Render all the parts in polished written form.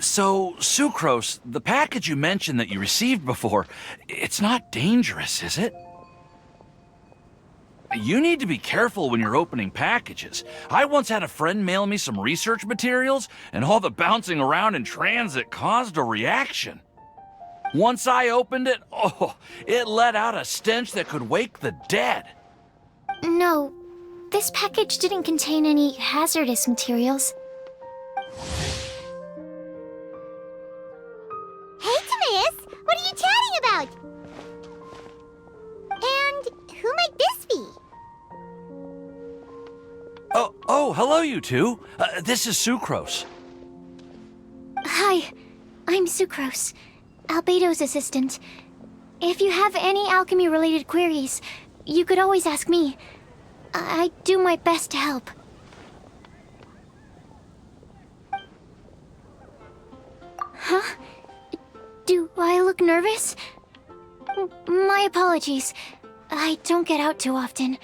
So, Sucrose, the package you mentioned that you received before, it's not dangerous, is it? You need to be careful when you're opening packages. I once had a friend mail me some research materials, and all the bouncing around in transit caused a reaction. Once I opened it, it let out a stench that could wake the dead. No, this package didn't contain any hazardous materials. Hey, Timaeus! What are you chatting about? And who might this be? Oh, hello, you two. This is Sucrose. Hi, I'm Sucrose, Albedo's assistant. If you have any alchemy-related queries, you could always ask me. I do my best to help. Huh? Do I look nervous? My apologies. I don't get out too often.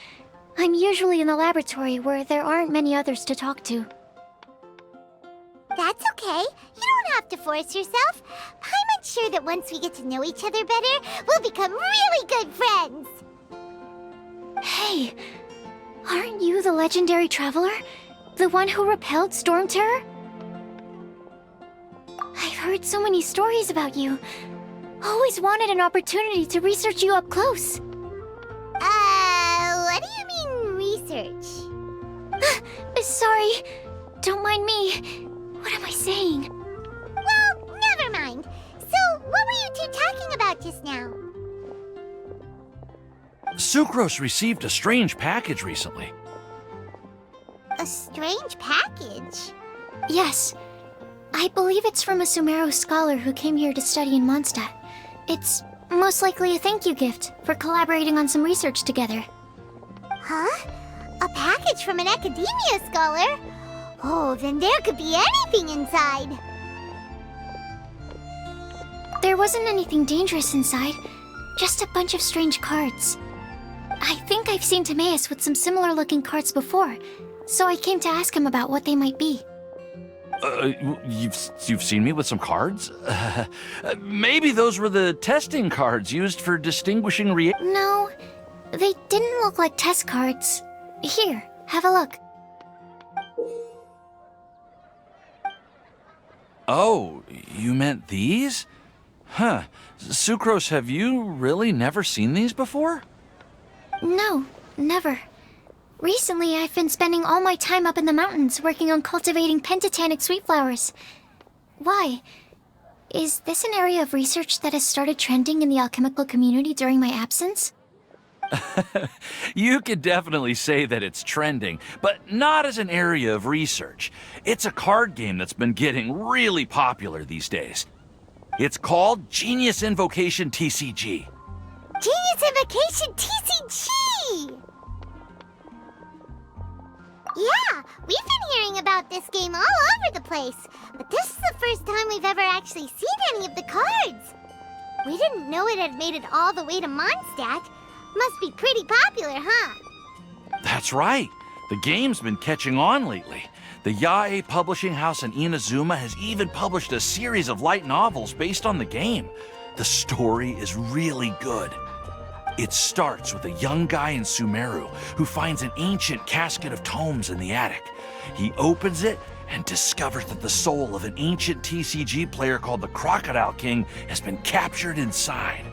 I'm usually in the laboratory where there aren't many others to talk to. That's okay. You don't have to force yourself. I'm sure that once we get to know each other better, we'll become really good friends. Hey, aren't you the legendary traveler? The one who repelled Storm Terror? I've heard so many stories about you. Always wanted an opportunity to research you up close. What do you mean, research? Sorry, don't mind me. What am I saying? Well, never mind. So, what were you two talking about just now? Sucrose received a strange package recently. A strange package? Yes. I believe it's from a Sumeru scholar who came here to study in Mondstadt. It's most likely a thank you gift for collaborating on some research together. Huh? A package from an academia scholar? Oh, then there could be anything inside. There wasn't anything dangerous inside, just a bunch of strange cards. I think I've seen Timaeus with some similar looking cards before, so I came to ask him about what they might be. You've seen me with some cards? Maybe those were the testing cards used for distinguishing No, they didn't look like test cards. Here, have a look. Oh, you meant these? Huh. Sucrose, have you really never seen these before? No, never. Recently, I've been spending all my time up in the mountains working on cultivating pentatonic sweet flowers. Why? Is this an area of research that has started trending in the alchemical community during my absence? You could definitely say that it's trending, but not as an area of research. It's a card game that's been getting really popular these days. It's called Genius Invocation TCG. Genius Invocation TCG! Yeah, we've been hearing about this game all over the place, but this is the first time we've ever actually seen any of the cards. We didn't know it had made it all the way to Mondstadt. Must be pretty popular, huh? That's right. The game's been catching on lately. The Yae publishing house in Inazuma has even published a series of light novels based on the game. The story is really good. It starts with a young guy in Sumeru who finds an ancient casket of tomes in the attic. He opens it and discovers that the soul of an ancient TCG player called the Crocodile King has been captured inside.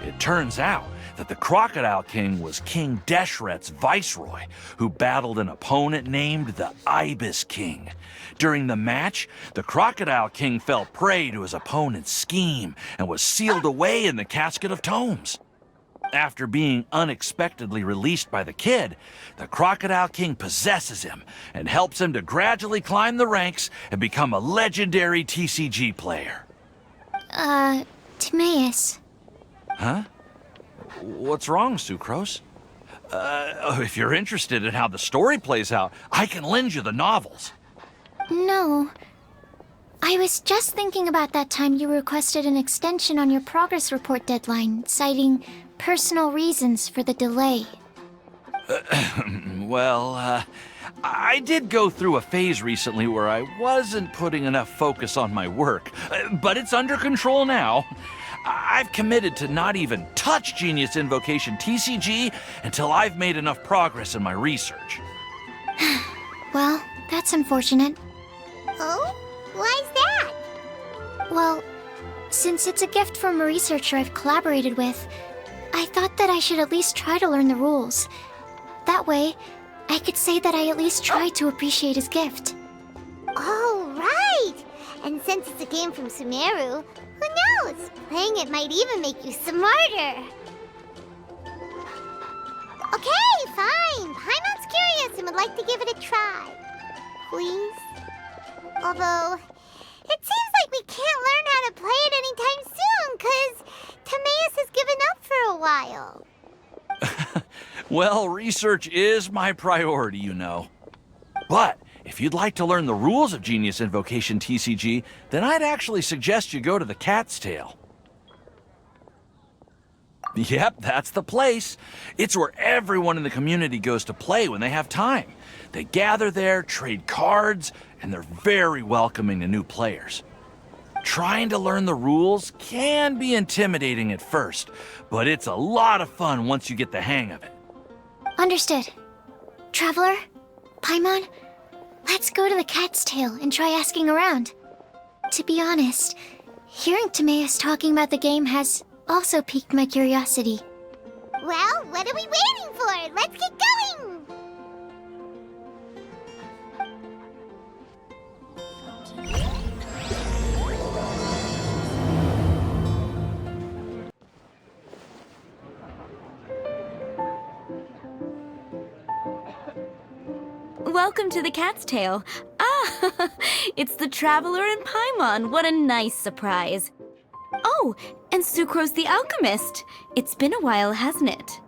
It turns out that the Crocodile King was King Deshret's viceroy, who battled an opponent named the Ibis King. During the match, the Crocodile King fell prey to his opponent's scheme and was sealed away in the casket of tomes. After being unexpectedly released by the kid, the Crocodile King possesses him and helps him to gradually climb the ranks and become a legendary TCG player. Timaeus. Huh? What's wrong, Sucrose? If you're interested in how the story plays out, I can lend you the novels. No. I was just thinking about that time you requested an extension on your progress report deadline, citing personal reasons for the delay. I did go through a phase recently where I wasn't putting enough focus on my work, but it's under control now. I've committed to not even touch Genius Invocation TCG until I've made enough progress in my research. Well, that's unfortunate. Oh? Why's that? Well, since it's a gift from a researcher I've collaborated with, I thought that I should at least try to learn the rules. That way, I could say that I at least tried to appreciate his gift. Oh, right! And since it's a game from Sumeru, who knows? Playing it might even make you smarter. Okay, fine. Paimon's curious and would like to give it a try. Please? Although, it seems like we can't learn how to play it anytime soon, 'cause Timaeus has given up for a while. Well, research is my priority, you know. But if you'd like to learn the rules of Genius Invocation TCG, then I'd actually suggest you go to the Cat's Tail. Yep, that's the place. It's where everyone in the community goes to play when they have time. They gather there, trade cards, and they're very welcoming to new players. Trying to learn the rules can be intimidating at first, but it's a lot of fun once you get the hang of it. Understood. Traveler, Paimon, let's go to the Cat's Tail and try asking around. To be honest, hearing Timaeus talking about the game has also piqued my curiosity. Well, what are we waiting for? Let's get going! Welcome to the Cat's Tail. Ah, it's the Traveler and Paimon. What a nice surprise. Oh, and Sucrose the Alchemist. It's been a while, hasn't it?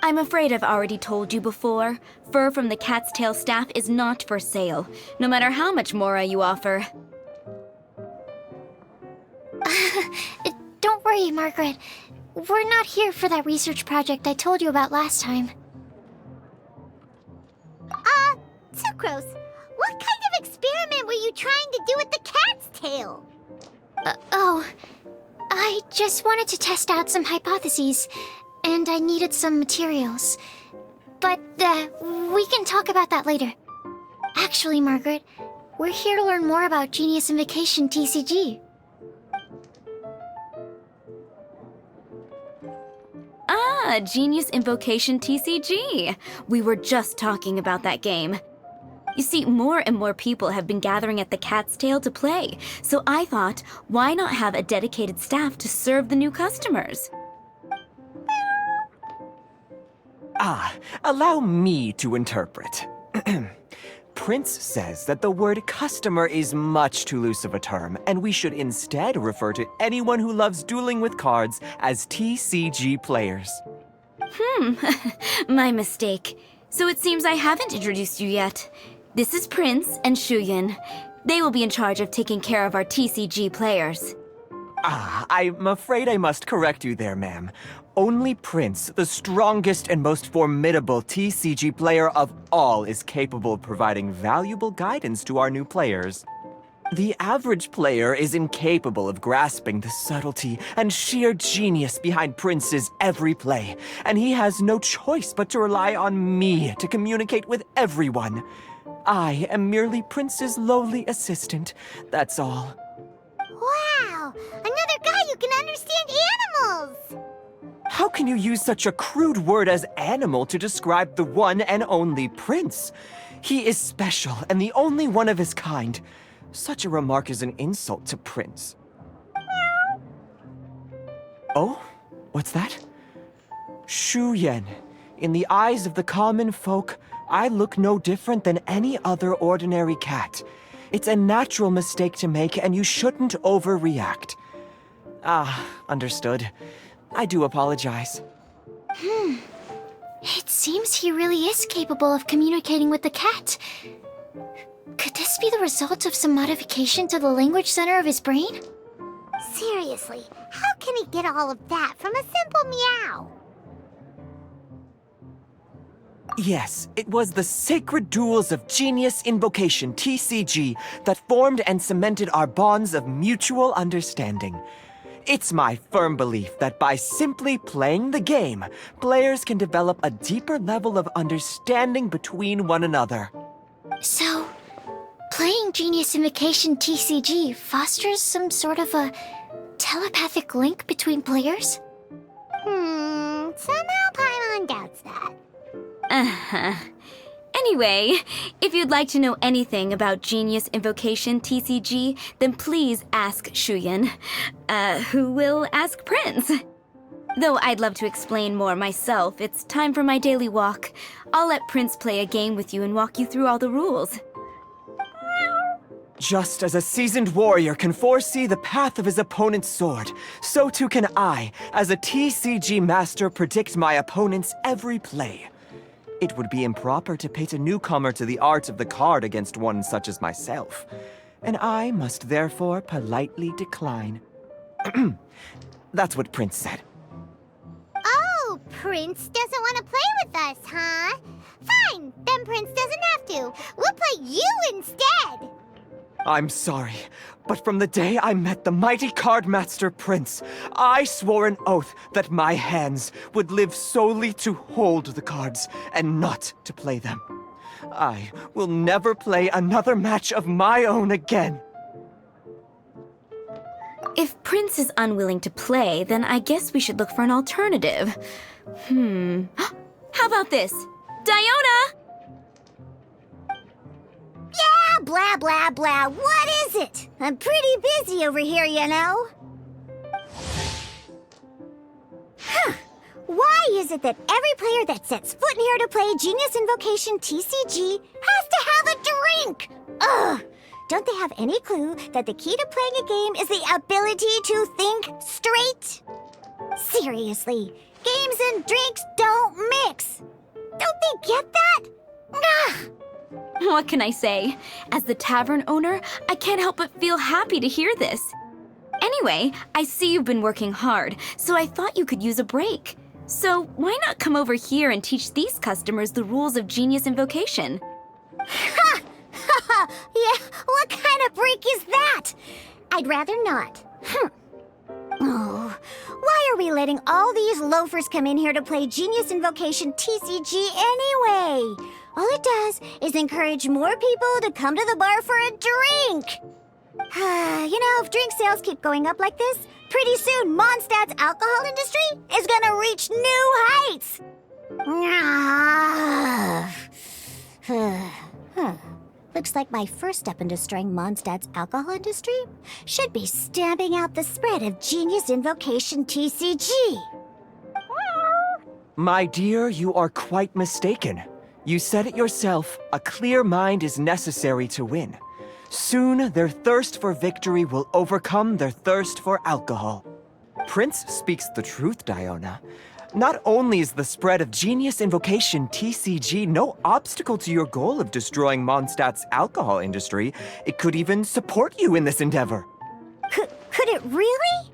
I'm afraid I've already told you before. Fur from the Cat's Tail staff is not for sale, no matter how much Mora you offer. Don't worry, Margaret. We're not here for that research project I told you about last time. Sucrose, what kind of experiment were you trying to do with the cat's tail? I just wanted to test out some hypotheses, and I needed some materials. But, we can talk about that later. Actually, Margaret, we're here to learn more about Genius Invocation TCG. Ah, Genius Invocation TCG. We were just talking about that game. You see, more and more people have been gathering at the Cat's Tail to play, so I thought, why not have a dedicated staff to serve the new customers? Allow me to interpret. Prince says that the word customer is much too loose of a term, and we should instead refer to anyone who loves dueling with cards as TCG players. My mistake. So it seems I haven't introduced you yet. This is Prince and Shuyan. They will be in charge of taking care of our TCG players. I'm afraid I must correct you there, ma'am. Only Prince, the strongest and most formidable TCG player of all, is capable of providing valuable guidance to our new players. The average player is incapable of grasping the subtlety and sheer genius behind Prince's every play, and he has no choice but to rely on me to communicate with everyone. I am merely Prince's lowly assistant, that's all. Wow! Another guy who can understand animals! How can you use such a crude word as animal to describe the one and only Prince? He is special and the only one of his kind. Such a remark is an insult to Prince. Oh? What's that? Shuyan. In the eyes of the common folk, I look no different than any other ordinary cat. It's a natural mistake to make, and you shouldn't overreact. Understood. I do apologize. It seems he really is capable of communicating with the cat. Could this be the result of some modification to the language center of his brain? Seriously, how can he get all of that from a simple meow? Yes, it was the sacred duels of Genius Invocation, TCG, that formed and cemented our bonds of mutual understanding. It's my firm belief that by simply playing the game, players can develop a deeper level of understanding between one another. So, playing Genius Invocation TCG fosters some sort of a telepathic link between players? Somehow Paimon doubts that. Uh-huh. Anyway, if you'd like to know anything about Genius Invocation TCG, then please ask Shuyan, who will ask Prince. Though I'd love to explain more myself, it's time for my daily walk. I'll let Prince play a game with you and walk you through all the rules. Just as a seasoned warrior can foresee the path of his opponent's sword, so too can I, as a TCG master, predict my opponent's every play. It would be improper to pit a newcomer to the art of the card against one such as myself, and I must therefore politely decline. That's what Prince said. Oh, Prince doesn't want to play with us, huh? Fine, then Prince doesn't have to. We'll play you instead. I'm sorry, but from the day I met the mighty card master Prince, I swore an oath that my hands would live solely to hold the cards and not to play them. I will never play another match of my own again. If Prince is unwilling to play, then I guess we should look for an alternative. How about this? Diona! Yeah, blah, blah, blah. What is it? I'm pretty busy over here, you know. Why is it that every player that sets foot in here to play Genius Invocation TCG has to have a drink? Ugh! Don't they have any clue that the key to playing a game is the ability to think straight? Seriously, games and drinks don't mix. Don't they get that? Ugh! What can I say? As the tavern owner, I can't help but feel happy to hear this. Anyway, I see you've been working hard, so I thought you could use a break. So why not come over here and teach these customers the rules of Genius Invocation? Ha! Yeah, what kind of break is that? I'd rather not. Oh, why are we letting all these loafers come in here to play Genius Invocation TCG anyway? All it does is encourage more people to come to the bar for a drink. You know, if drink sales keep going up like this, pretty soon Mondstadt's alcohol industry is gonna reach new heights. Looks like my first step in destroying Mondstadt's alcohol industry should be stamping out the spread of Genius Invocation TCG. My dear, you are quite mistaken. You said it yourself, a clear mind is necessary to win. Soon, their thirst for victory will overcome their thirst for alcohol. Prince speaks the truth, Diona. Not only is the spread of Genius Invocation TCG no obstacle to your goal of destroying Mondstadt's alcohol industry, it could even support you in this endeavor. Could it really?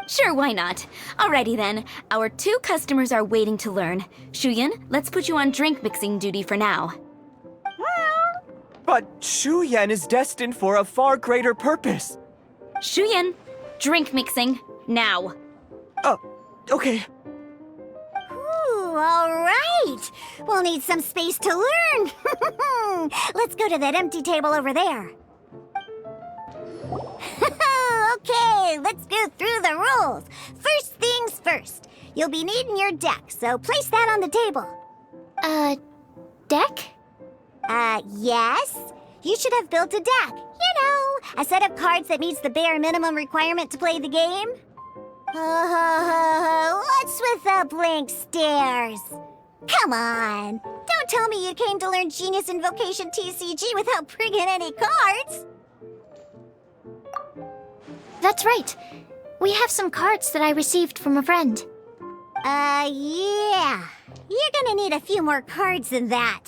Sure, why not? Alrighty then, our 2 customers are waiting to learn. Shuyan, let's put you on drink mixing duty for now. But Shuyan is destined for a far greater purpose. Shuyan, drink mixing, now. Oh, okay. Ooh, all right. We'll need some space to learn. Let's go to that empty table over there. Okay, let's go through the rules. First things first. You'll be needing your deck, so place that on the table. Deck? Yes. You should have built a deck. You know, a set of cards that meets the bare minimum requirement to play the game. What's with the blank stares? Come on. Don't tell me you came to learn Genius Invocation TCG without bringing any cards. That's right. We have some cards that I received from a friend. Yeah. You're gonna need a few more cards than that.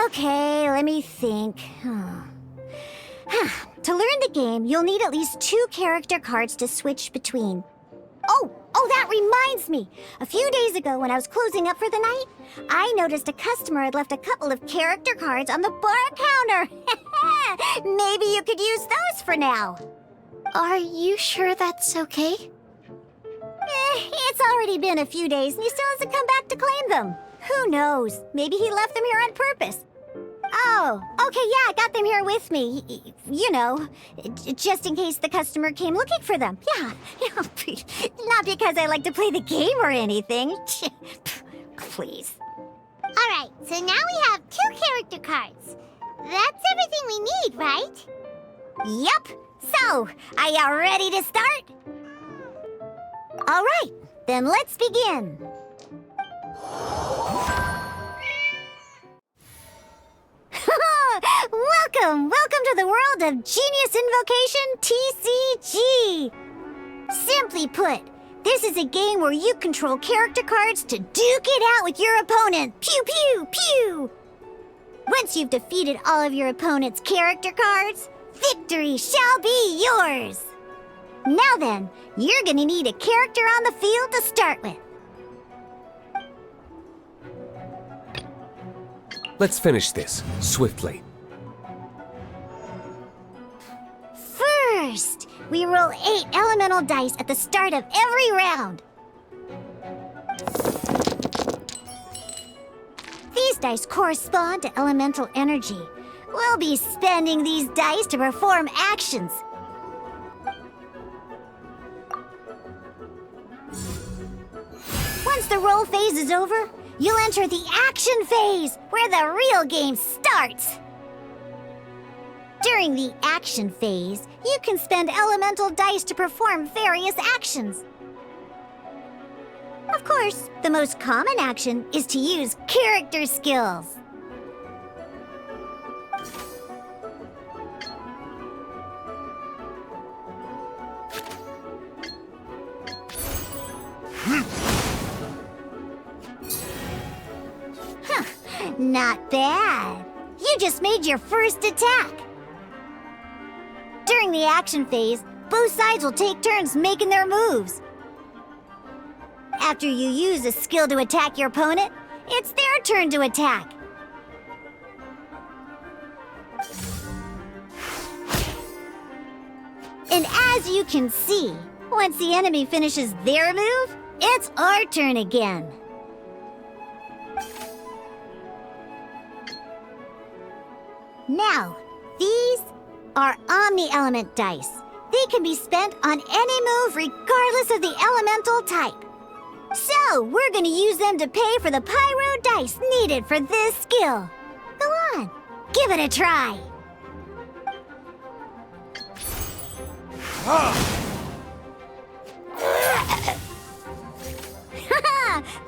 Okay, let me think. To learn the game, you'll need at least 2 character cards to switch between. Oh, that reminds me. A few days ago when I was closing up for the night, I noticed a customer had left a couple of character cards on the bar counter. Maybe you could use those for now. Are you sure that's okay? It's already been a few days and he still hasn't come back to claim them. Who knows? Maybe he left them here on purpose. Oh, okay, yeah, I got them here with me. You know, just in case the customer came looking for them. Yeah, not because I like to play the game or anything. Please. Alright, so now we have 2 character cards. That's everything we need, right? Yup. So, are you ready to start? Alright, then let's begin. Welcome to the world of Genius Invocation TCG! Simply put, this is a game where you control character cards to duke it out with your opponent. Pew, pew, pew! Once you've defeated all of your opponent's character cards, victory shall be yours! Now then, you're gonna need a character on the field to start with. Let's finish this, swiftly. First, we roll 8 elemental dice at the start of every round. These dice correspond to elemental energy. We'll be spending these dice to perform actions. Once the roll phase is over, you'll enter the action phase, where the real game starts. During the action phase, you can spend elemental dice to perform various actions. Of course, the most common action is to use character skills. Not bad. You just made your first attack. During the action phase, both sides will take turns making their moves. After you use a skill to attack your opponent, it's their turn to attack. And as you can see, once the enemy finishes their move, it's our turn again. Now, these are Omni-Element dice. They can be spent on any move regardless of the elemental type. So, we're gonna use them to pay for the pyro dice needed for this skill. Go on, give it a try.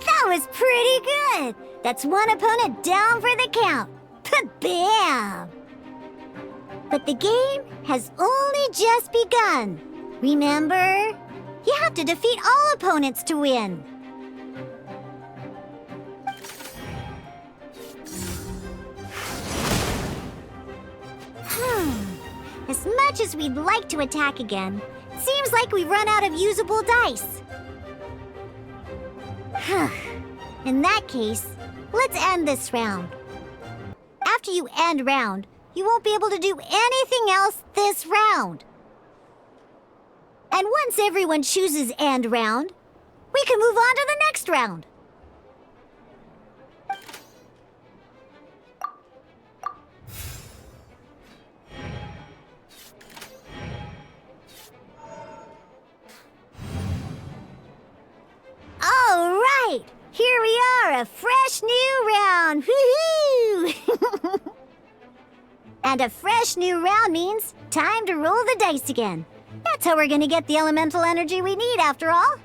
That was pretty good. That's one opponent down for the count. Bam! But the game has only just begun. Remember? You have to defeat all opponents to win. As much as we'd like to attack again, it seems like we've run out of usable dice. In that case, let's end this round. After you end round, you won't be able to do anything else this round. And once everyone chooses end round, we can move on to the next round. All right, here we are, a fresh new round. Woohoo! And a fresh new round means time to roll the dice again. That's how we're gonna get the elemental energy we need, after all.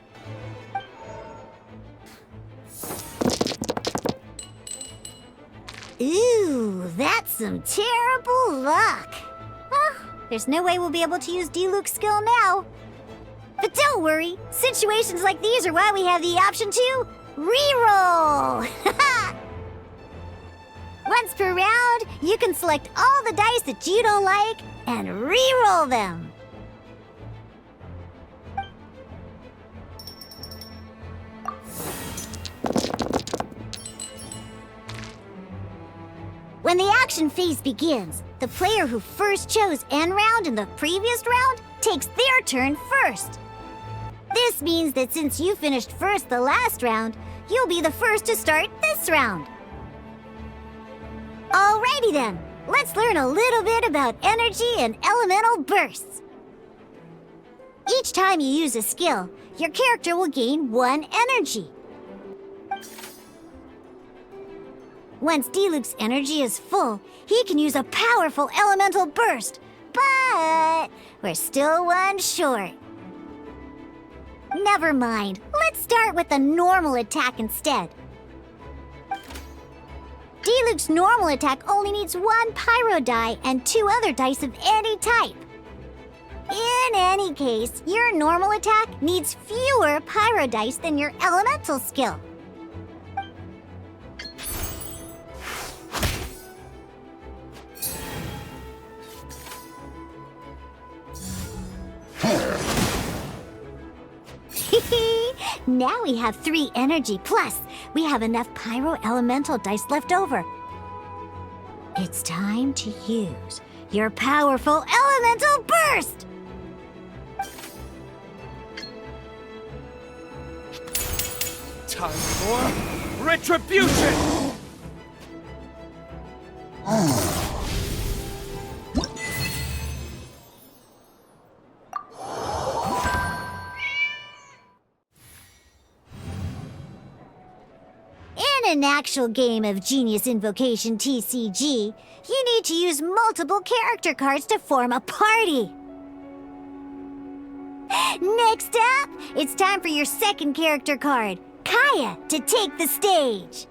Ooh, that's some terrible luck. Well, there's no way we'll be able to use Diluc's skill now. But don't worry, situations like these are why we have the option to reroll. Once per round, you can select all the dice that you don't like and re-roll them. When the action phase begins, the player who first chose end round in the previous round takes their turn first. This means that since you finished first the last round, you'll be the first to start this round. Alrighty then, let's learn a little bit about energy and elemental bursts. Each time you use a skill, your character will gain 1 energy. Once Diluc's energy is full, he can use a powerful elemental burst, but we're still 1 short. Never mind, let's start with a normal attack instead. Diluc's normal attack only needs 1 pyro die and 2 other dice of any type. In any case, your normal attack needs fewer pyro dice than your elemental skill. Now we have 3 energy, plus we have enough pyro elemental dice left over. It's time to use your powerful elemental burst! Time for retribution! In an actual game of Genius Invocation TCG, you need to use multiple character cards to form a party. Next up, it's time for your second character card, Kaya, to take the stage.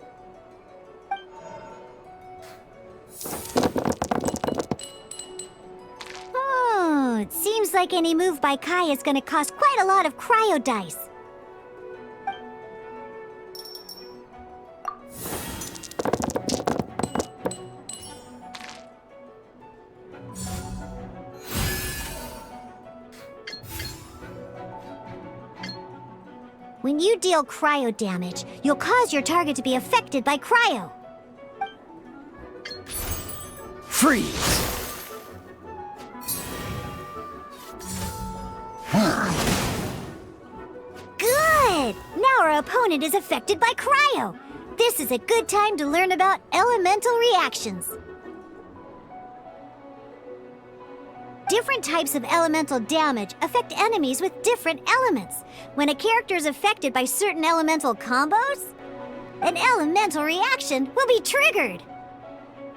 It seems like any move by Kaya is going to cost quite a lot of cryo dice. When you deal cryo damage, you'll cause your target to be affected by cryo. Freeze! Good! Now our opponent is affected by cryo. This is a good time to learn about elemental reactions. Different types of elemental damage affect enemies with different elements. When a character is affected by certain elemental combos, an elemental reaction will be triggered.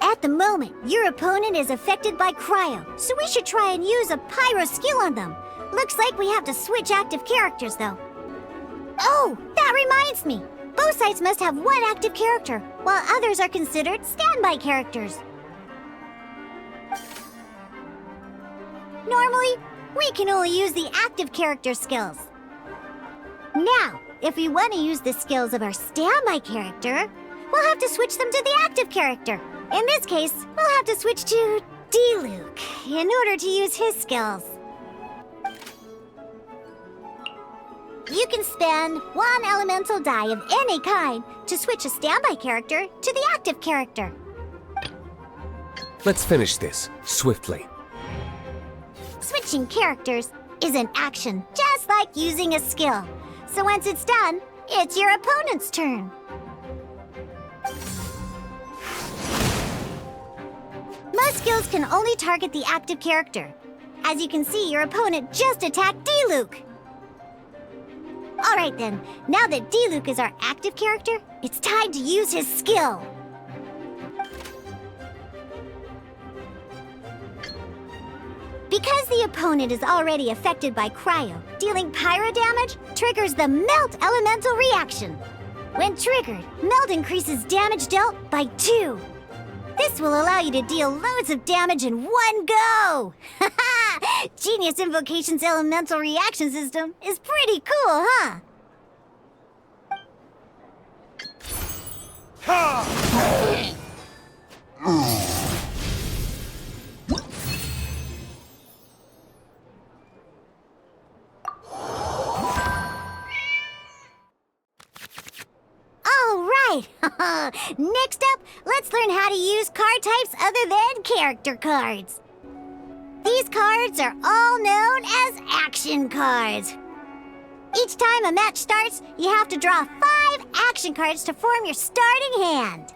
At the moment, your opponent is affected by cryo, so we should try and use a pyro skill on them. Looks like we have to switch active characters, though. Oh, that reminds me. Both sides must have 1 active character, while others are considered standby characters. Normally, we can only use the active character skills. Now, if we want to use the skills of our standby character, we'll have to switch them to the active character. In this case, we'll have to switch to Diluc in order to use his skills. You can spend 1 elemental die of any kind to switch a standby character to the active character. Let's finish this swiftly. Switching characters is an action, just like using a skill. So once it's done, it's your opponent's turn. Most skills can only target the active character. As you can see, your opponent just attacked Diluc. Alright then, now that Diluc is our active character, it's time to use his skill. Because the opponent is already affected by cryo, dealing pyro damage triggers the Melt Elemental reaction. When triggered, Melt increases damage dealt by 2. This will allow you to deal loads of damage in one go! Haha! Genius Invocation's elemental reaction system is pretty cool, huh? right! Next up, let's learn how to use card types other than character cards. These cards are all known as action cards. Each time a match starts, you have to draw 5 action cards to form your starting hand.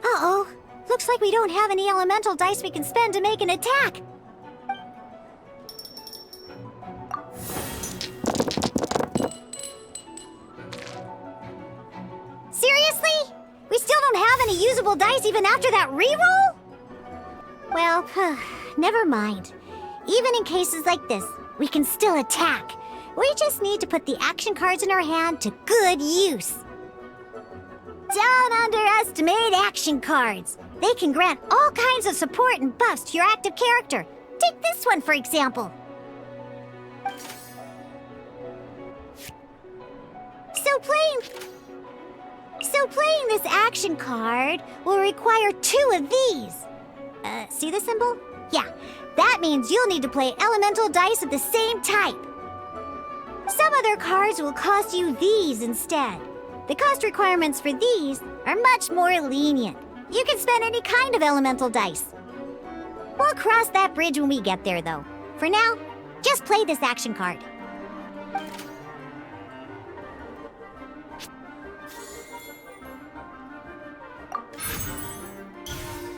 Uh-oh. Looks like we don't have any elemental dice we can spend to make an attack. Seriously? We still don't have any usable dice even after that reroll? Well, never mind. Even in cases like this, we can still attack. We just need to put the action cards in our hand to good use. Don't underestimate action cards. They can grant all kinds of support and buffs to your active character. Take this one, for example. So playing this action card will require 2 of these. See the symbol? Yeah, that means you'll need to play elemental dice of the same type. Some other cards will cost you these instead. The cost requirements for these are much more lenient. You can spend any kind of elemental dice. We'll cross that bridge when we get there, though. For now, just play this action card.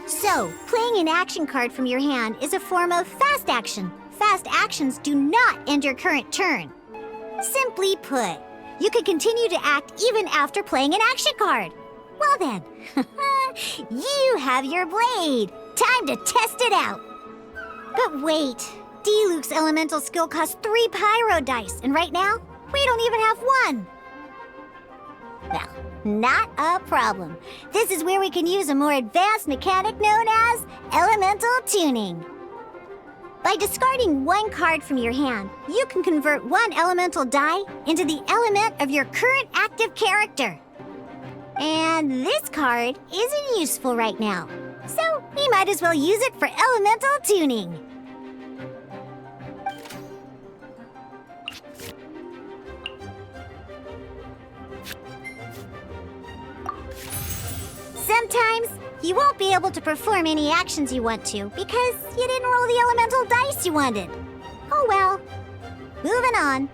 So, playing an action card from your hand is a form of fast action. Fast actions do not end your current turn. Simply put, you can continue to act even after playing an action card. Well then, you have your blade. Time to test it out. But wait, D-Luke's elemental skill costs 3 pyro dice, and right now, we don't even have 1. Well, not a problem. This is where we can use a more advanced mechanic known as elemental tuning. By discarding 1 card from your hand, you can convert 1 elemental die into the element of your current active character. And this card isn't useful right now, so we might as well use it for elemental tuning. Sometimes you won't be able to perform any actions you want to because you didn't roll the elemental dice you wanted. Oh well. Moving on.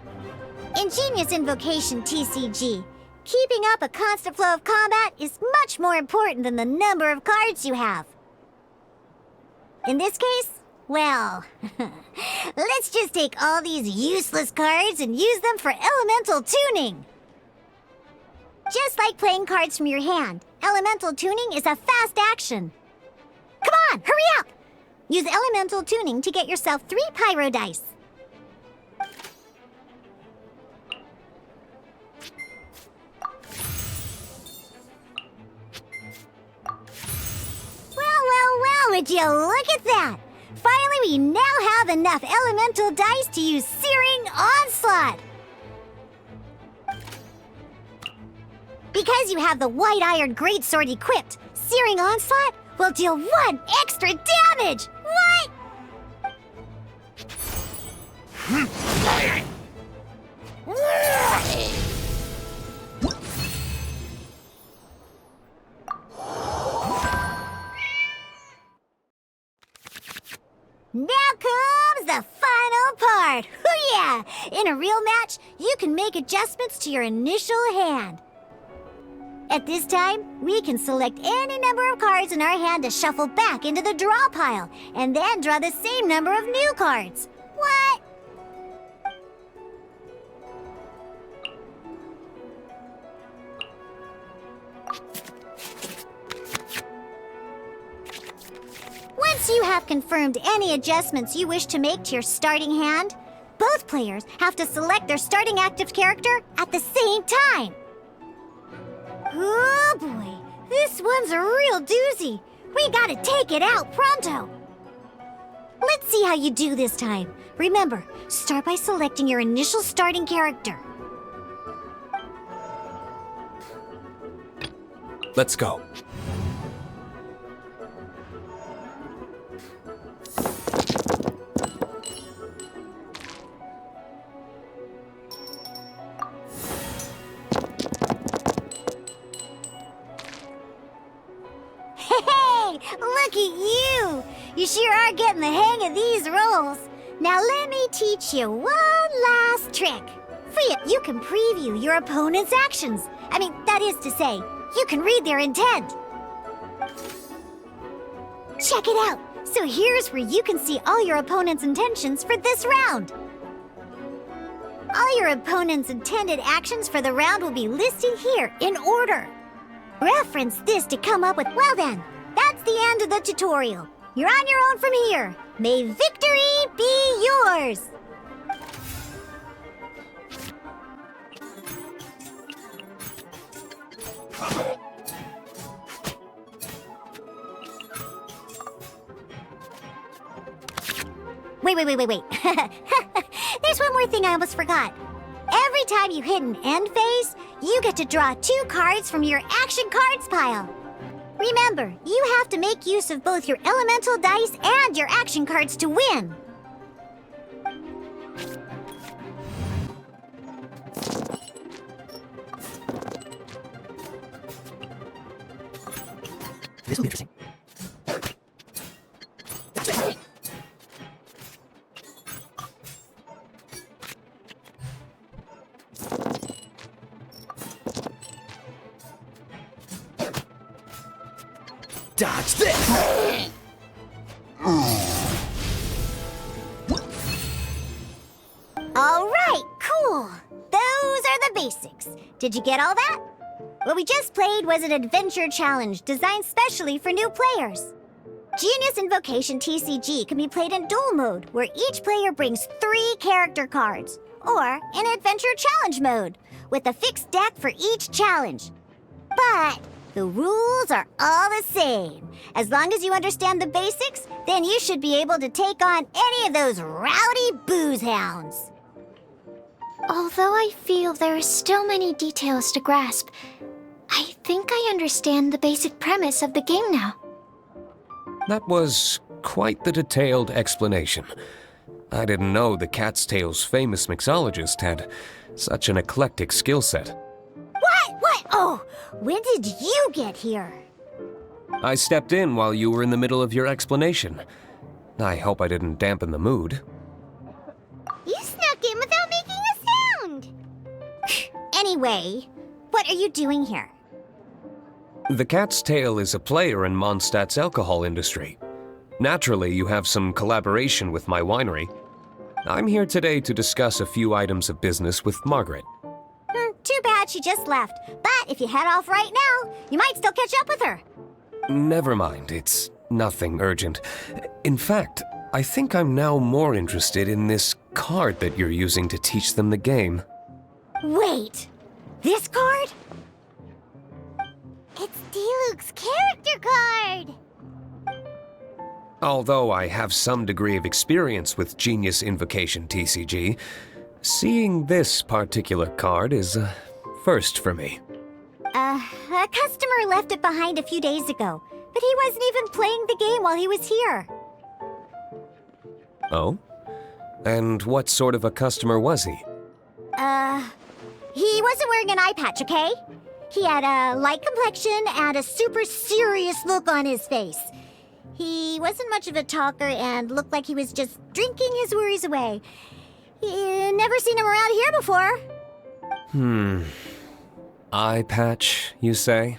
In Genius Invocation TCG, keeping up a constant flow of combat is much more important than the number of cards you have. In this case, well, let's just take all these useless cards and use them for elemental tuning. Just like playing cards from your hand, elemental tuning is a fast action. Come on, hurry up! Use elemental tuning to get yourself 3 pyro dice. Well, would you look at that? Finally, we now have enough elemental dice to use Searing Onslaught. Because you have the White Iron Greatsword equipped, Searing Onslaught will deal 1 extra damage! What? Now comes the final part! Hoo yeah! In a real match, you can make adjustments to your initial hand. At this time, we can select any number of cards in our hand to shuffle back into the draw pile, and then draw the same number of new cards. What? Once you have confirmed any adjustments you wish to make to your starting hand, both players have to select their starting active character at the same time. Oh boy, this one's a real doozy. We gotta take it out pronto. Let's see how you do this time. Remember, start by selecting your initial starting character. Let's go. Look at you! You sure are getting the hang of these roles. Now let me teach you one last trick. For you can preview your opponent's actions. That is to say, you can read their intent. Check it out. So here's where you can see all your opponent's intentions for this round. All your opponent's intended actions for the round will be listed here in order. Reference this to come up with, well then, that's the end of the tutorial. You're on your own from here. May victory be yours! Wait. There's one more thing I almost forgot. Every time you hit an end phase, you get to draw 2 cards from your action cards pile. Remember, you have to make use of both your elemental dice and your action cards to win. This will be interesting. Dodge this! All right, cool. Those are the basics. Did you get all that? What we just played was an adventure challenge designed specially for new players. Genius Invocation TCG can be played in duel mode, where each player brings 3 character cards, or in adventure challenge mode, with a fixed deck for each challenge. But the rules are all the same. As long as you understand the basics, then you should be able to take on any of those rowdy booze hounds. Although I feel there are still many details to grasp, I think I understand the basic premise of the game now. That was quite the detailed explanation. I didn't know the Cat's Tail's famous mixologist had such an eclectic skill set. What? Oh, when did you get here? I stepped in while you were in the middle of your explanation. I hope I didn't dampen the mood. You snuck in without making a sound. Anyway, what are you doing here? The Cat's Tail is a player in Mondstadt's alcohol industry. Naturally, you have some collaboration with my winery. I'm here today to discuss a few items of business with Margaret. Too bad she just left. But if you head off right now, you might still catch up with her. Never mind, it's nothing urgent. In fact, I think I'm now more interested in this card that you're using to teach them the game. Wait, this card? It's Diluc's character card! Although I have some degree of experience with Genius Invocation TCG, seeing this particular card is a first for me. A customer left it behind a few days ago, but he wasn't even playing the game while he was here. Oh? And what sort of a customer was he? He wasn't wearing an eye patch, okay? He had a light complexion and a super serious look on his face. He wasn't much of a talker and looked like he was just drinking his worries away. Never seen him around here before. Eye patch, you say?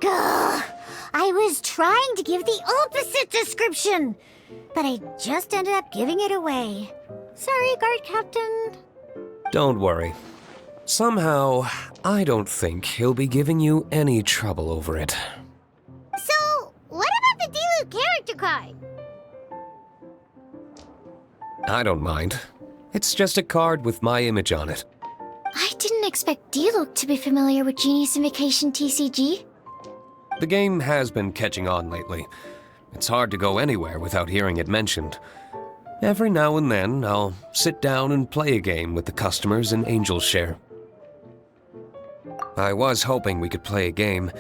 Gah! I was trying to give the opposite description, but I just ended up giving it away. Sorry, guard captain. Don't worry. Somehow, I don't think he'll be giving you any trouble over it. So, what about the Diluc character card? I don't mind. It's just a card with my image on it. I didn't expect Diluc to be familiar with Genius Invocation TCG. The game has been catching on lately. It's hard to go anywhere without hearing it mentioned. Every now and then, I'll sit down and play a game with the customers in Angel's Share. I was hoping we could play a game,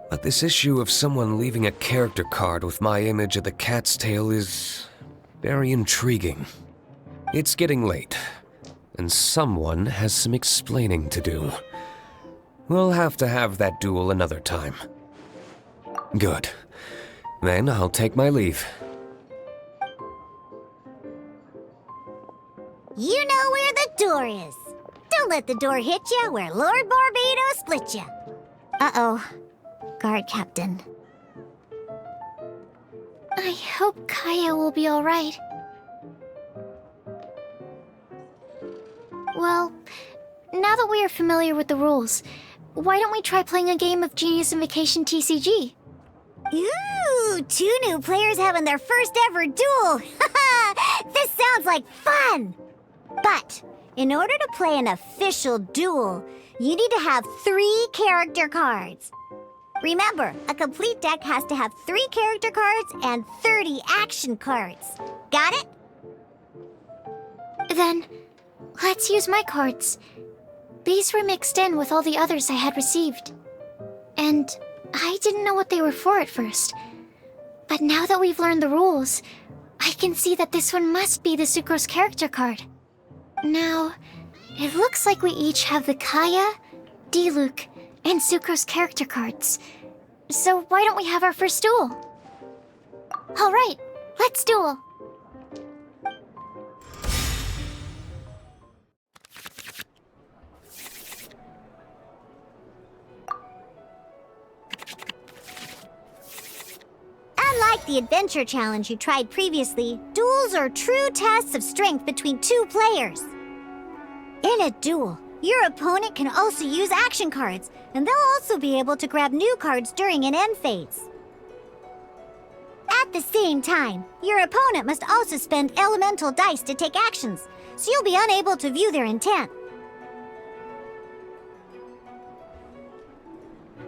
but this issue of someone leaving a character card with my image of the Cat's Tail is very intriguing. It's getting late, and someone has some explaining to do. We'll have to have that duel another time. Good. Then I'll take my leave. You know where the door is. Don't let the door hit you where Lord Barbados split you. Uh-oh. Guard Captain. I hope Kaya will be alright. Well, now that we are familiar with the rules, why don't we try playing a game of Genius Invocation TCG? Ooh, 2 new players having their first ever duel. This sounds like fun! But, in order to play an official duel, you need to have 3 character cards. Remember, a complete deck has to have 3 character cards and 30 action cards. Got it? Then, let's use my cards. These were mixed in with all the others I had received. And I didn't know what they were for at first. But now that we've learned the rules, I can see that this one must be the Sucrose character card. Now, it looks like we each have the Kaya, Diluc, and Sucrose character cards. So why don't we have our first duel? Alright, let's duel. Unlike the adventure challenge you tried previously, duels are true tests of strength between 2 players. In a duel, your opponent can also use action cards, and they'll also be able to grab new cards during an end phase. At the same time, your opponent must also spend elemental dice to take actions, so you'll be unable to view their intent.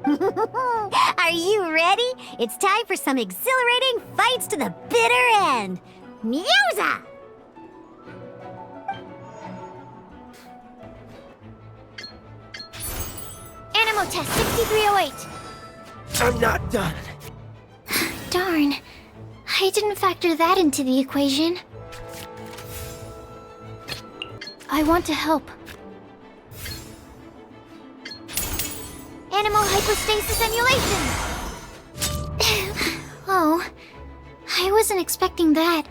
Are you ready? It's time for some exhilarating fights to the bitter end. Musa! Animo test 6308. I'm not done. Darn. I didn't factor that into the equation. I want to help. Animo hypostasis emulation! Oh, I wasn't expecting that.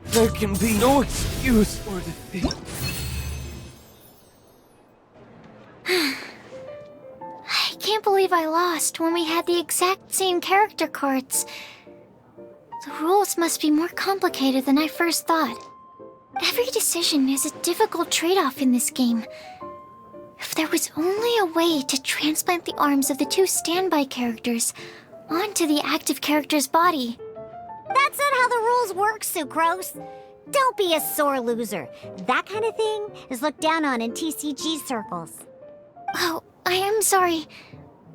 There can be no excuse for defeat. I can't believe I lost when we had the exact same character cards. The rules must be more complicated than I first thought. Every decision is a difficult trade-off in this game. If there was only a way to transplant the arms of the 2 standby characters onto the active character's body. That's not how the rules work, Sucrose. Don't be a sore loser. That kind of thing is looked down on in TCG circles. Oh, I am sorry.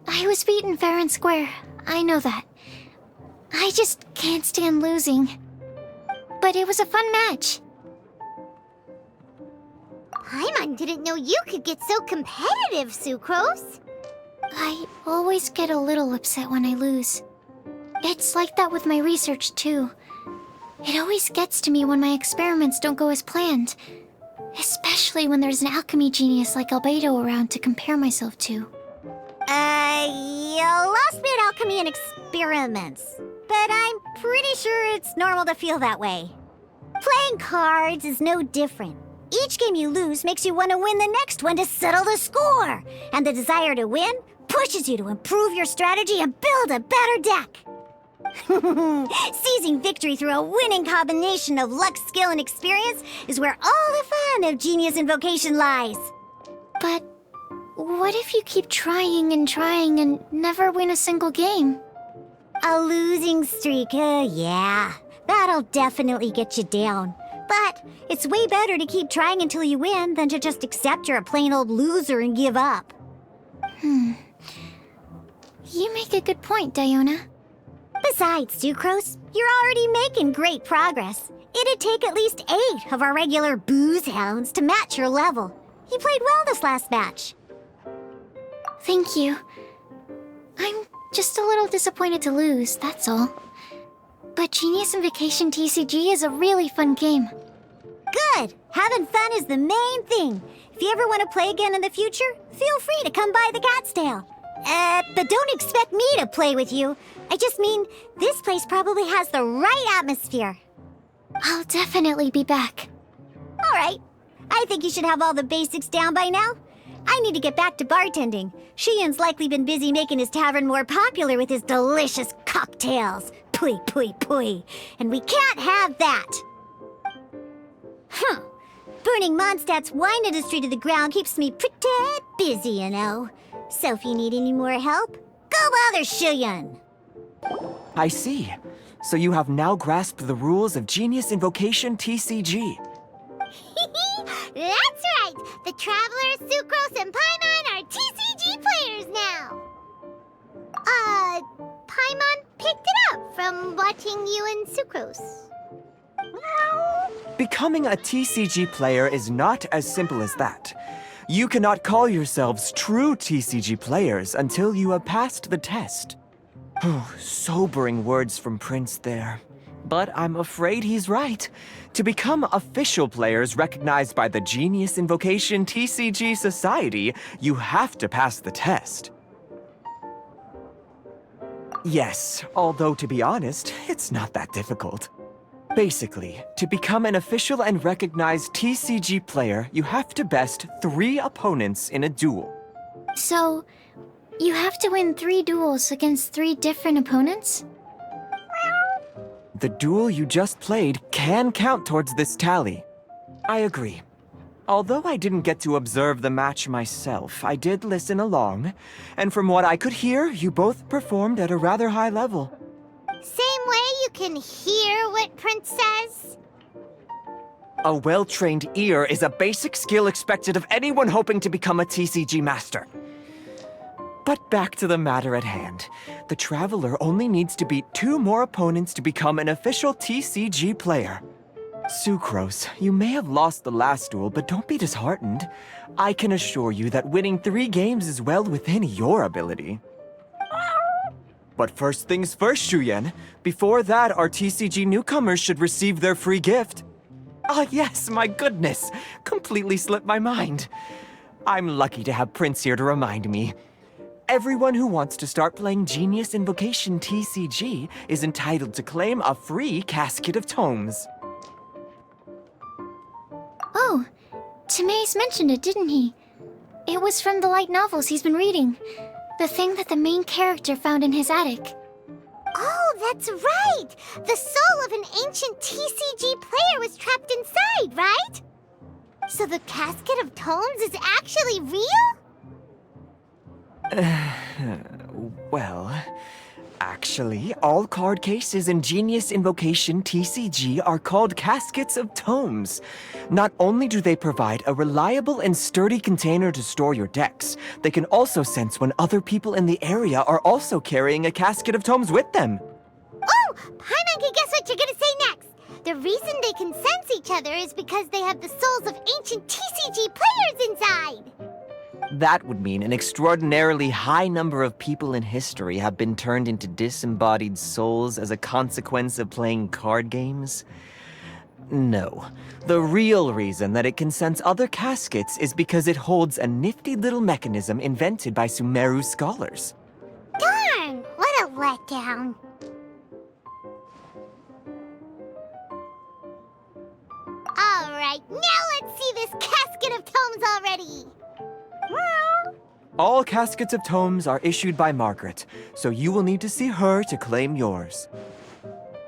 I was beaten fair and square. I know that. I just can't stand losing. But it was a fun match. Paimon didn't know you could get so competitive, Sucrose. I always get a little upset when I lose. It's like that with my research, too. It always gets to me when my experiments don't go as planned. Especially when there's an alchemy genius like Albedo around to compare myself to. You lost me at alchemy and experiments. But I'm pretty sure it's normal to feel that way. Playing cards is no different. Each game you lose makes you want to win the next one to settle the score. And the desire to win pushes you to improve your strategy and build a better deck. Seizing victory through a winning combination of luck, skill, and experience is where all the fun of Genius Invocation lies. But what if you keep trying and never win a single game? A losing streak, yeah. That'll definitely get you down. But it's way better to keep trying until you win than to just accept you're a plain old loser and give up. You make a good point, Diona. Besides, Sucrose, you're already making great progress. It'd take at least 8 of our regular booze hounds to match your level. You played well this last match. Thank you. I'm just a little disappointed to lose, that's all. But Genius and Vacation TCG is a really fun game. Good! Having fun is the main thing. If you ever want to play again in the future, feel free to come by the Cat's Tail. But don't expect me to play with you. I just mean, this place probably has the right atmosphere. I'll definitely be back. All right. I think you should have all the basics down by now. I need to get back to bartending. Shiyan's likely been busy making his tavern more popular with his delicious cocktails. Pui, pui, pui. And we can't have that. Huh. Burning Mondstadt's wine industry to the ground keeps me pretty busy, you know. So if you need any more help, go bother Shiyan. I see. So you have now grasped the rules of Genius Invocation TCG. That's right! The Traveler, Sucrose, and Paimon are TCG players now! Paimon picked it up from watching you and Sucrose. Becoming a TCG player is not as simple as that. You cannot call yourselves true TCG players until you have passed the test. Sobering words from Prince there. But I'm afraid he's right. To become official players recognized by the Genius Invocation TCG Society, you have to pass the test. Yes, although to be honest, it's not that difficult. Basically, to become an official and recognized TCG player, you have to best 3 opponents in a duel. So, you have to win 3 duels against 3 different opponents? The duel you just played can count towards this tally. I agree. Although I didn't get to observe the match myself, I did listen along, and from what I could hear, you both performed at a rather high level. Same way you can hear what Prince says? A well-trained ear is a basic skill expected of anyone hoping to become a TCG master. But back to the matter at hand. The Traveler only needs to beat 2 more opponents to become an official TCG player. Sucrose, you may have lost the last duel, but don't be disheartened. I can assure you that winning 3 games is well within your ability. But first things first, Shuyen. Before that, our TCG newcomers should receive their free gift. Ah, yes, my goodness. Completely slipped my mind. I'm lucky to have Prince here to remind me. Everyone who wants to start playing Genius Invocation TCG is entitled to claim a free casket of tomes. Oh, Timaeus mentioned it, didn't he? It was from the light novels he's been reading. The thing that the main character found in his attic. Oh, that's right! The soul of an ancient TCG player was trapped inside, right? So the casket of tomes is actually real? Well, actually, all card cases in Genius Invocation TCG are called caskets of tomes. Not only do they provide a reliable and sturdy container to store your decks, they can also sense when other people in the area are also carrying a casket of tomes with them. Oh! Paimon can guess what you're gonna say next! The reason they can sense each other is because they have the souls of ancient TCG players inside! That would mean an extraordinarily high number of people in history have been turned into disembodied souls as a consequence of playing card games? No. The real reason that it can sense other caskets is because it holds a nifty little mechanism invented by Sumeru scholars. Darn! What a letdown. Alright, now let's see this casket of tomes already! All caskets of tomes are issued by Margaret, so you will need to see her to claim yours.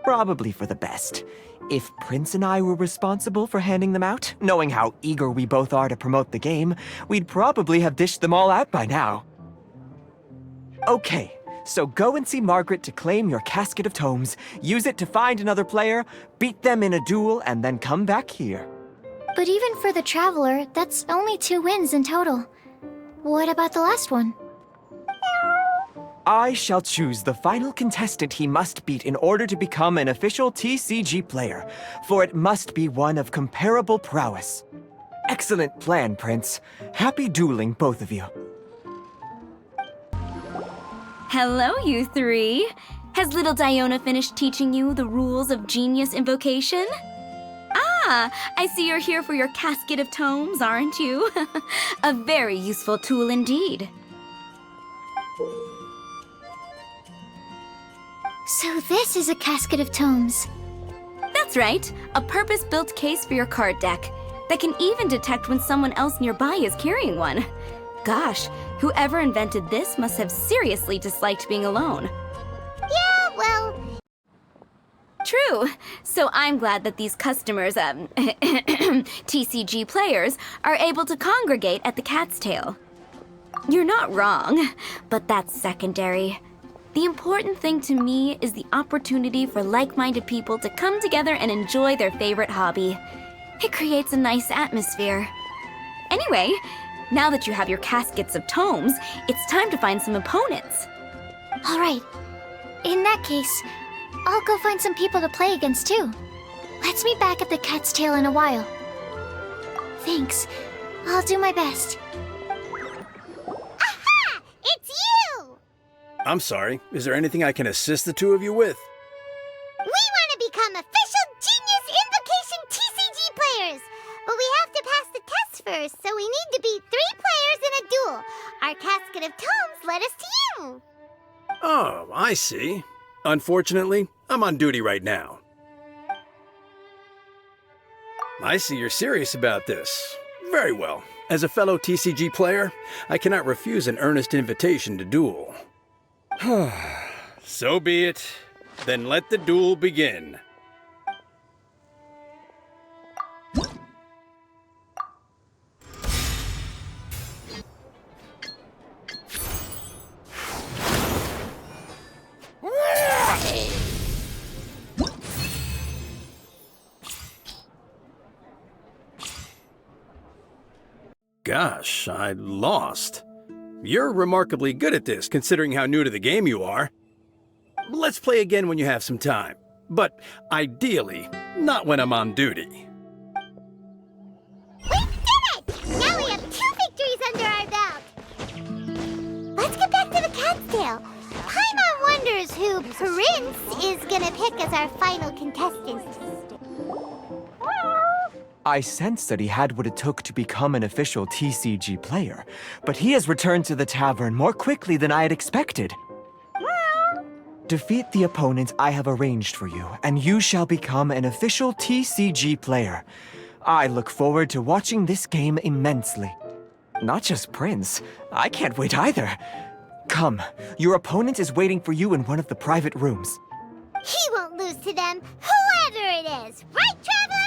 Probably for the best. If Prince and I were responsible for handing them out, knowing how eager we both are to promote the game, we'd probably have dished them all out by now. Okay, so go and see Margaret to claim your casket of tomes, use it to find another player, beat them in a duel, and then come back here. But even for the Traveler, that's only 2 wins in total. What about the last one? I shall choose the final contestant he must beat in order to become an official TCG player, for it must be one of comparable prowess. Excellent plan, Prince. Happy dueling, both of you. Hello, you 3. Has little Diona finished teaching you the rules of genius invocation? Ah, I see you're here for your casket of tomes, aren't you? A very useful tool indeed. So this is a casket of tomes. That's right, a purpose-built case for your card deck that can even detect when someone else nearby is carrying one. Gosh, whoever invented this must have seriously disliked being alone. Yeah, well, True. So I'm glad that these customers, TCG players, are able to congregate at the Cat's Tail. You're not wrong, but that's secondary. The important thing to me is the opportunity for like-minded people to come together and enjoy their favorite hobby. It creates a nice atmosphere. Anyway, now that you have your caskets of tomes, it's time to find some opponents. All right. In that case, I'll go find some people to play against too. Let's meet back at the Cat's Tail in a while. Thanks. I'll do my best. aha! It's you! I'm sorry, is there anything I can assist the two of you with? We want to become official Genius Invocation TCG players! But we have to pass the test first, so we need to beat 3 players in a duel. Our casket of tomes led us to you. Oh, I see. Unfortunately, I'm on duty right now. I see you're serious about this. Very well. As a fellow TCG player, I cannot refuse an earnest invitation to duel. So be it. Then let the duel begin. Gosh, I lost. You're remarkably good at this, considering how new to the game you are. Let's play again when you have some time. But ideally, not when I'm on duty. We did it! Now we have 2 victories under our belt. Let's get back to the Cat's Tail. Paimon wonders who Prince is gonna pick as our final contestant. I sensed that he had what it took to become an official TCG player, but he has returned to the tavern more quickly than I had expected. Defeat the opponent I have arranged for you, and you shall become an official TCG player. I look forward to watching this game immensely. Not just Prince, I can't wait either. Come, your opponent is waiting for you in one of the private rooms. He won't lose to them, whoever it is. Right, Traveler?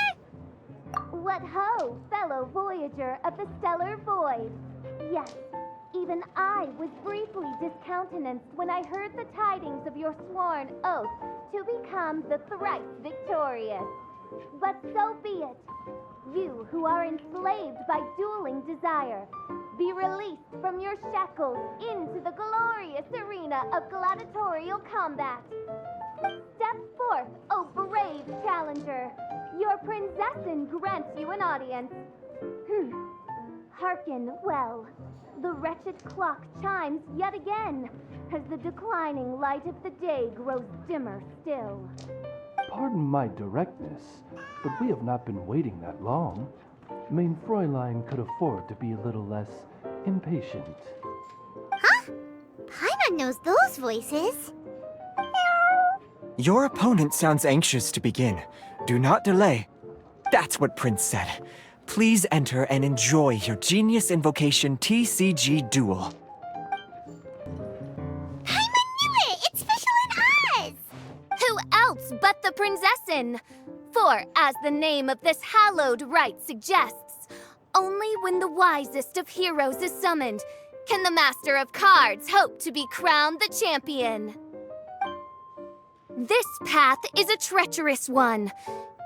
What ho, fellow voyager of the stellar void! Yes, even I was briefly discountenanced when I heard the tidings of your sworn oath to become the thrice victorious. But so be it. You who are enslaved by dueling desire, be released from your shackles into the glorious arena of gladiatorial combat. Step forth, O brave challenger. Your princessin grants you an audience. Hearken well. The wretched clock chimes yet again, as the declining light of the day grows dimmer still. Pardon my directness, but we have not been waiting that long. Mein Fräulein could afford to be a little less impatient. Huh? Paimon knows those voices. Your opponent sounds anxious to begin. Do not delay. That's what Prince said. Please enter and enjoy your Genius Invocation TCG duel. Paimon knew it! It's special in Oz! Who else but the princessin? For, as the name of this hallowed rite suggests, only when the wisest of heroes is summoned can the master of cards hope to be crowned the champion. This path is a treacherous one.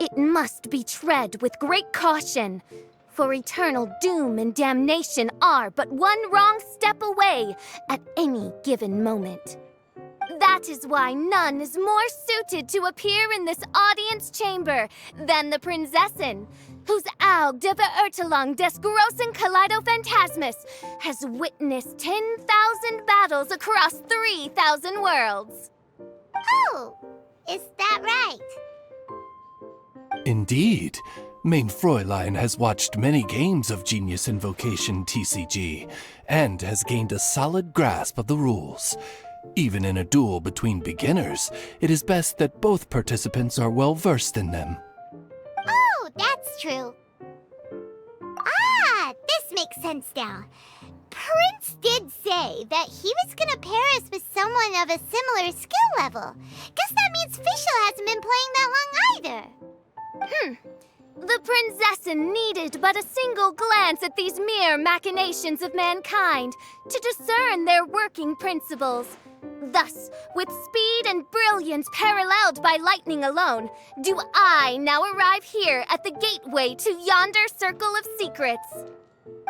It must be tread with great caution, for eternal doom and damnation are but one wrong step away at any given moment. That is why none is more suited to appear in this audience chamber than the princessin, whose Aug de Beurtelung des großen Kaleido-Phantasmus has witnessed 10,000 battles across 3,000 worlds. Oh, is that right? Indeed. Main Fräulein has watched many games of Genius Invocation TCG and has gained a solid grasp of the rules. Even in a duel between beginners, it is best that both participants are well versed in them. Oh, that's true. Ah, this makes sense now. Prince did say that he was gonna pair us with someone of a similar skill level. Guess that means Fischl hasn't been playing that long either. The prinzessin needed but a single glance at these mere machinations of mankind to discern their working principles. Thus, with speed and brilliance paralleled by lightning alone, do I now arrive here at the gateway to yonder circle of secrets.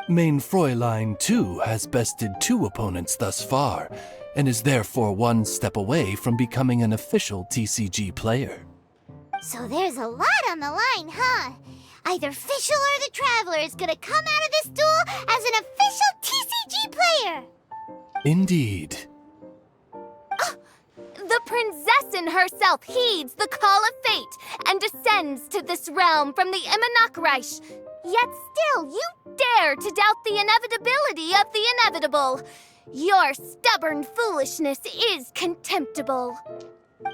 Main Fräulein, too, has bested 2 opponents thus far, and is therefore 1 step away from becoming an official TCG player. So there's a lot on the line, huh? Either Fischl or the Traveler is gonna come out of this duel as an official TCG player! Indeed. The prinzessin herself heeds the call of fate and descends to this realm from the Immanakreich. Yet still, you dare to doubt the inevitability of the inevitable. Your stubborn foolishness is contemptible.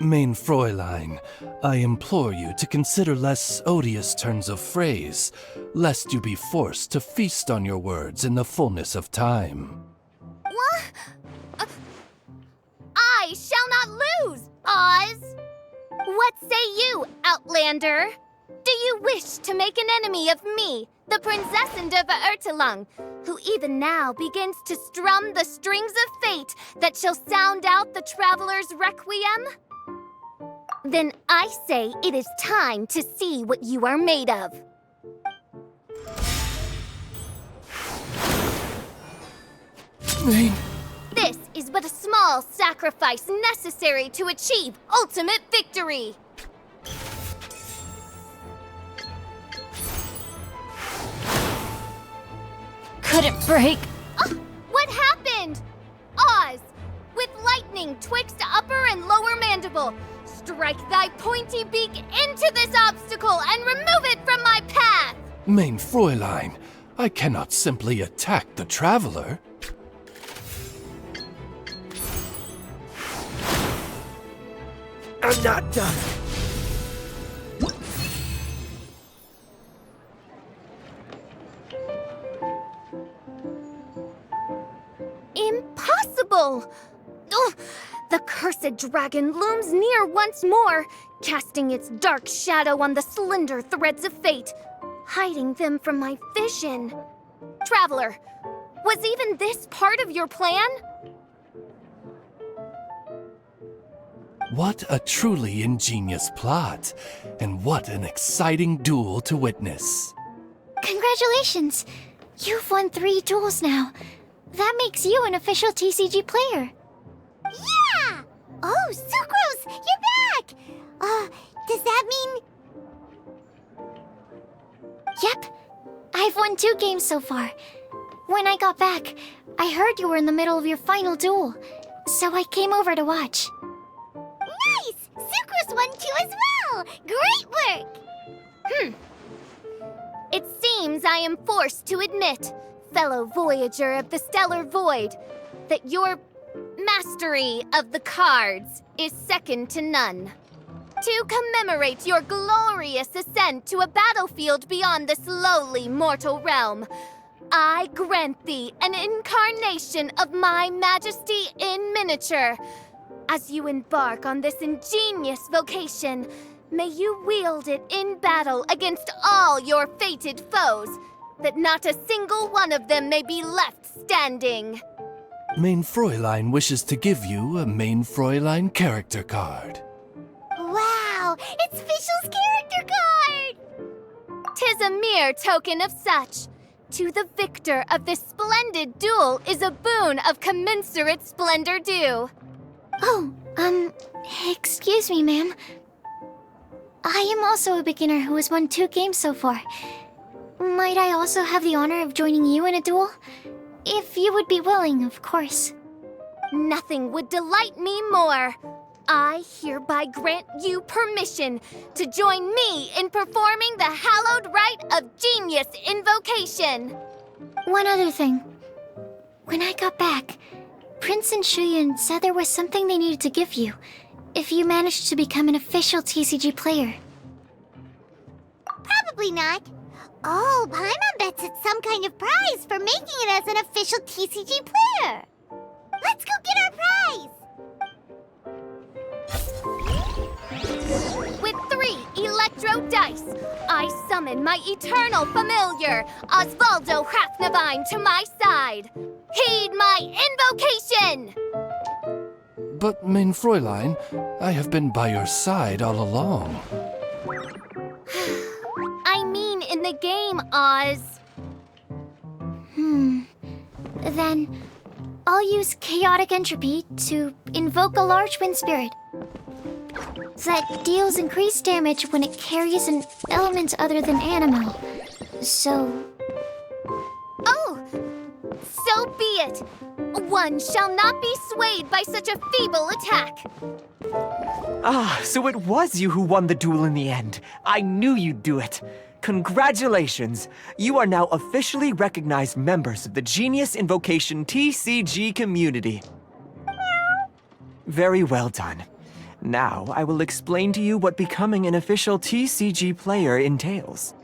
Main Fräulein, I implore you to consider less odious turns of phrase, lest you be forced to feast on your words in the fullness of time. What? I shall not lose, Oz! What say you, Outlander? Do you wish to make an enemy of me, the Prinzessin de Verurtelung, who even now begins to strum the strings of fate that shall sound out the Traveler's Requiem? Then I say it is time to see what you are made of. This is but a small sacrifice necessary to achieve ultimate victory. Couldn't break. What happened? Oz, with lightning twixt upper and lower mandible, strike thy pointy beak into this obstacle and remove it from my path! Main Fräulein, I cannot simply attack the Traveler. I'm not done. Impossible! Ugh, the cursed dragon looms near once more, casting its dark shadow on the slender threads of fate, hiding them from my vision. Traveler, was even this part of your plan? What a truly ingenious plot, and what an exciting duel to witness. Congratulations! You've won 3 duels now. That makes you an official TCG player. Yeah! Oh, Sucrose, you're back! Does that mean... Yep. I've won 2 games so far. When I got back, I heard you were in the middle of your final duel, so I came over to watch. Nice! Sucrose won too as well! Great work! It seems I am forced to admit, fellow voyager of the stellar void, that your mastery of the cards is second to none. To commemorate your glorious ascent to a battlefield beyond this lowly mortal realm, I grant thee an incarnation of my majesty in miniature. As you embark on this ingenious vocation, may you wield it in battle against all your fated foes, that not a single one of them may be left standing. Main Fräulein wishes to give you a Main Fräulein character card. Wow! It's Fischl's character card! 'Tis a mere token of such. To the victor of this splendid duel is a boon of commensurate splendor due. Oh, excuse me, ma'am. I am also a beginner who has won 2 games so far. Might I also have the honor of joining you in a duel? If you would be willing, of course. Nothing would delight me more. I hereby grant you permission to join me in performing the hallowed rite of genius invocation. One other thing. When I got back, Prince and Shuyan said there was something they needed to give you if you managed to become an official TCG player. Probably not. Oh, Paimon bets it's some kind of prize for making it as an official TCG player. Let's go get our prize! With 3 electro dice, I summon my eternal familiar, Osvaldo Hafnavine, to my side. Heed my invocation! But, mein Fräulein, I have been by your side all along. I mean in the game, Oz. Then, I'll use Chaotic Entropy to invoke a large wind spirit that deals increased damage when it carries an element other than animal. So... Oh! So be it! One shall not be swayed by such a feeble attack. Ah, so it was you who won the duel in the end. I knew you'd do it. Congratulations! You are now officially recognized members of the Genius Invocation TCG community. Very well done. Now, I will explain to you what becoming an official TCG player entails.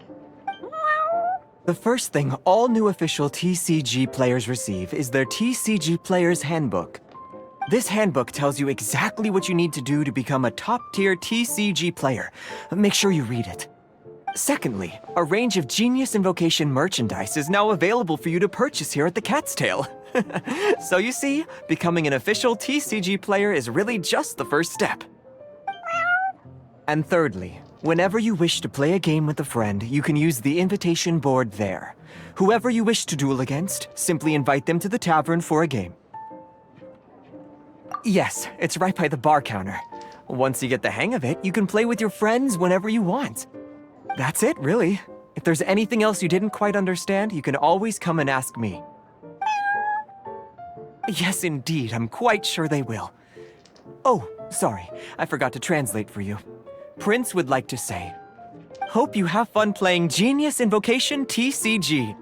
The first thing all new official TCG players receive is their TCG Player's Handbook. This handbook tells you exactly what you need to do to become a top-tier TCG player. Make sure you read it. Secondly, a range of Genius Invocation merchandise is now available for you to purchase here at the Cat's Tail. So you see, becoming an official TCG player is really just the first step. And thirdly, whenever you wish to play a game with a friend, you can use the invitation board there. Whoever you wish to duel against, simply invite them to the tavern for a game. Yes, it's right by the bar counter. Once you get the hang of it, you can play with your friends whenever you want. That's it, really. If there's anything else you didn't quite understand, you can always come and ask me. Yes, indeed, I'm quite sure they will. Oh, sorry, I forgot to translate for you. Prince would like to say, hope you have fun playing Genius Invocation TCG.